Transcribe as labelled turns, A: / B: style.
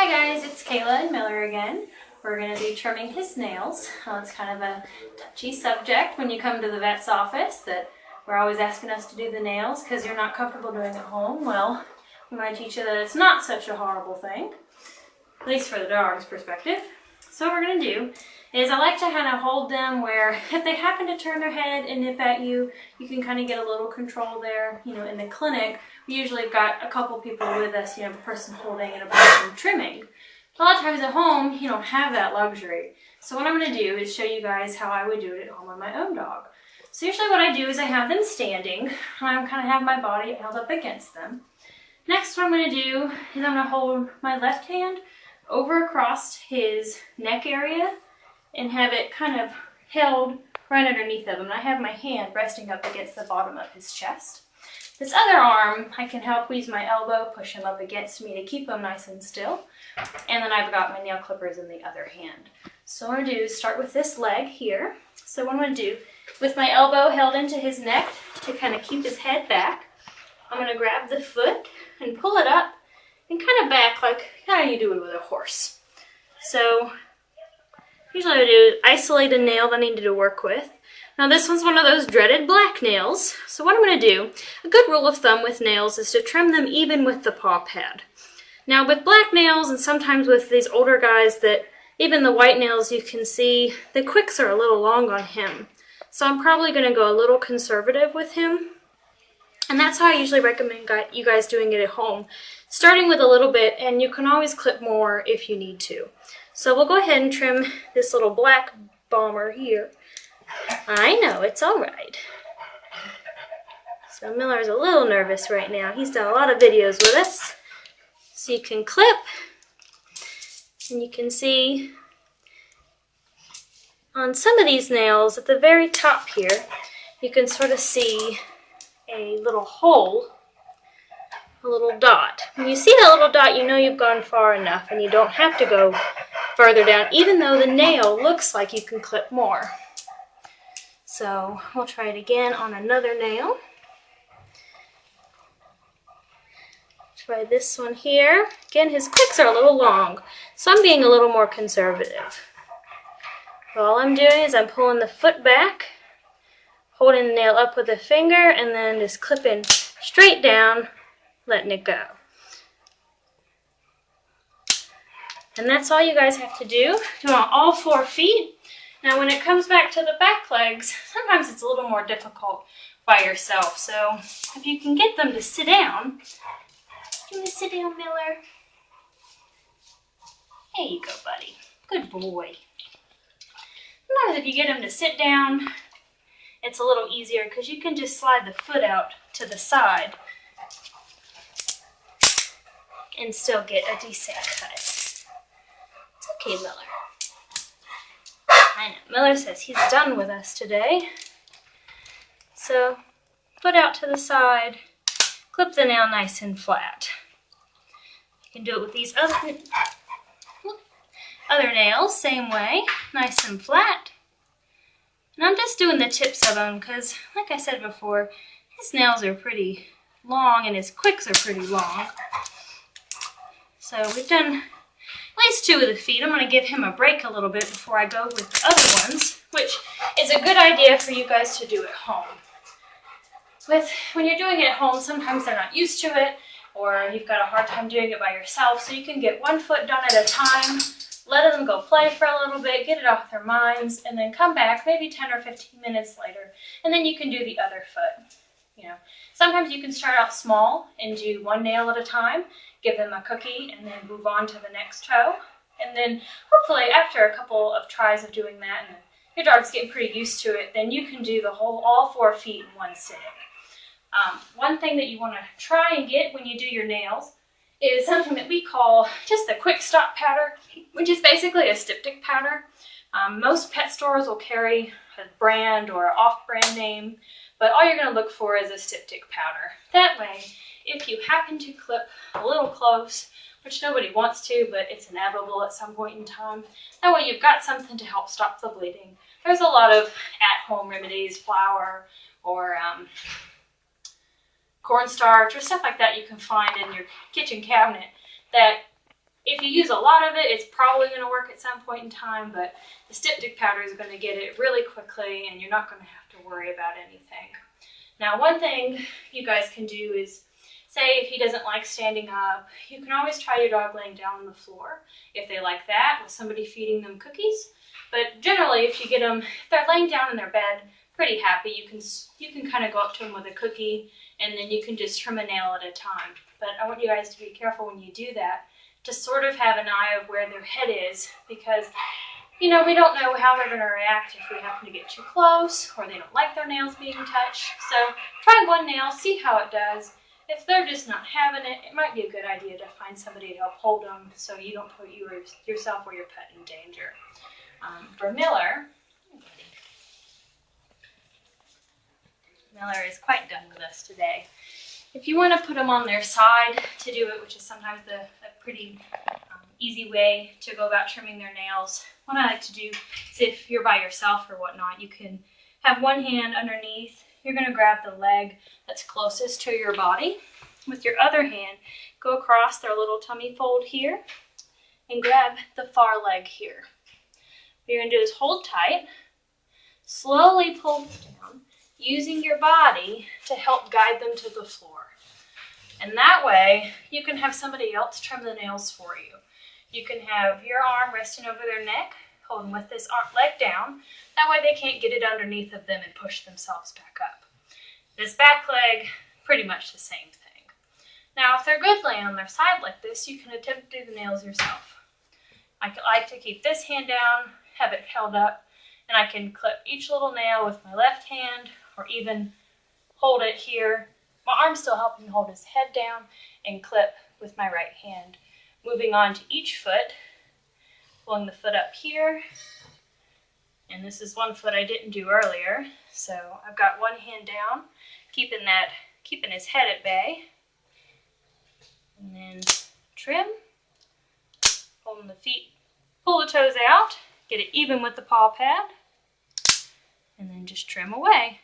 A: Hi guys, it's Kayla and Miller again. We're going to be trimming his nails. It's kind of a touchy subject when you come to the vet's office that we're always asking us to do the nails because you're not comfortable doing it at home. Well, we want to teach you that it's not such a horrible thing, at least for the dog's perspective. So what we're going to do is I like to kind of hold them where if they happen to turn their head and nip at you, you can kind of get a little control there. You know, in the clinic, we usually have got a couple people with us, you know, a person holding and a person trimming. A lot of times at home, you don't have that luxury. So what I'm going to do is show you guys how I would do it at home on my own dog. So usually what I do is I have them standing, and I kind of have my body held up against them. Next, what I'm going to do is I'm going to hold my left hand over across his neck area and have it kind of held right underneath of him. And I have my hand resting up against the bottom of his chest. This other arm, I can help use my elbow, push him up against me to keep him nice and still. And then I've got my nail clippers in the other hand. So what I'm going to do is start with this leg here. So what I'm going to do, with my elbow held into his neck to kind of keep his head back, I'm going to grab the foot and pull it up and kind of back like how you do it with a horse. So usually what I do is isolate a nail that I need to work with. Now this one's one of those dreaded black nails. So what I'm going to do, a good rule of thumb with nails is to trim them even with the paw pad. Now with black nails and sometimes with these older guys that even the white nails you can see, the quicks are a little long on him. So I'm probably going to go a little conservative with him. And that's how I usually recommend you guys doing it at home. Starting with a little bit, and you can always clip more if you need to. So we'll go ahead and trim this little black bomber here. I know, it's all right. So Miller's a little nervous right now. He's done a lot of videos with us. So you can clip, and you can see on some of these nails at the very top here, you can sort of see a little hole, a little dot. When you see that little dot, you know you've gone far enough and you don't have to go further down, even though the nail looks like you can clip more. So we'll try it again on another nail. Try this one here. Again, his clicks are a little long, so I'm being a little more conservative. So all I'm doing is I'm pulling the foot back, holding the nail up with a finger, and then just clipping straight down, letting it go. And that's all you guys have to do. Do on all 4 feet. Now when it comes back to the back legs, sometimes it's a little more difficult by yourself. So if you can get them to sit down, can you sit down, Miller? There you go, buddy. Good boy. Sometimes if you get them to sit down, it's a little easier because you can just slide the foot out to the side and still get a decent cut. It's okay, Miller. I know, Miller says he's done with us today. So, foot out to the side, clip the nail nice and flat. You can do it with these other nails, same way, nice and flat. And I'm just doing the tips of them because, like I said before, his nails are pretty long and his quicks are pretty long. So we've done at least 2 of the feet. I'm going to give him a break a little bit before I go with the other ones, which is a good idea for you guys to do at home. When you're doing it at home, sometimes they're not used to it, or you've got a hard time doing it by yourself, so you can get 1 foot done at a time, let them go play for a little bit, get it off their minds, and then come back maybe 10 or 15 minutes later, and then you can do the other foot. You know, sometimes you can start out small and do 1 nail at a time, give them a cookie, and then move on to the next toe. And then hopefully after a couple of tries of doing that, and your dog's getting pretty used to it, then you can do all 4 feet in 1 sitting. One thing that you want to try and get when you do your nails is something that we call just the quick stop powder, which is basically a styptic powder. Most pet stores will carry a brand or off-brand name, but all you're going to look for is a styptic powder. That way, if you happen to clip a little close, which nobody wants to, but it's inevitable at some point in time, that way you've got something to help stop the bleeding. There's a lot of at-home remedies, flour, or cornstarch or stuff like that you can find in your kitchen cabinet that If you use a lot of it, it's probably going to work at some point in time, but the styptic powder is going to get it really quickly and you're not going to have to worry about anything. Now, one thing you guys can do is, say if he doesn't like standing up, you can always try your dog laying down on the floor if they like that, with somebody feeding them cookies. But generally, if you get them, if they're laying down in their bed, pretty happy, you can kind of go up to them with a cookie and then you can just trim a nail at a time. But I want you guys to be careful when you do that, to sort of have an eye of where their head is, because you know, we don't know how they're going to react if we happen to get too close or they don't like their nails being touched. So try one nail, see how it does. If they're just not having it, it might be a good idea to find somebody to help hold them so you don't put yourself or your pet in danger. For Miller is quite done with us today. If you want to put them on their side to do it, which is sometimes a pretty easy way to go about trimming their nails, what I like to do is, if you're by yourself or whatnot, you can have one hand underneath. You're going to grab the leg that's closest to your body. With your other hand, go across their little tummy fold here and grab the far leg here. What you're going to do is hold tight, slowly pull down, using your body to help guide them to the floor. And that way, you can have somebody else trim the nails for you. You can have your arm resting over their neck, holding with this leg down. That way they can't get it underneath of them and push themselves back up. This back leg, pretty much the same thing. Now, if they're good laying on their side like this, you can attempt to do the nails yourself. I like to keep this hand down, have it held up, and I can clip each little nail with my left hand, or even hold it here. My arm's still helping me hold his head down, and clip with my right hand. Moving on to each foot, pulling the foot up here. And this is one foot I didn't do earlier. So I've got one hand down, keeping his head at bay. And then trim, holding the feet, pull the toes out, get it even with the paw pad, and then just trim away.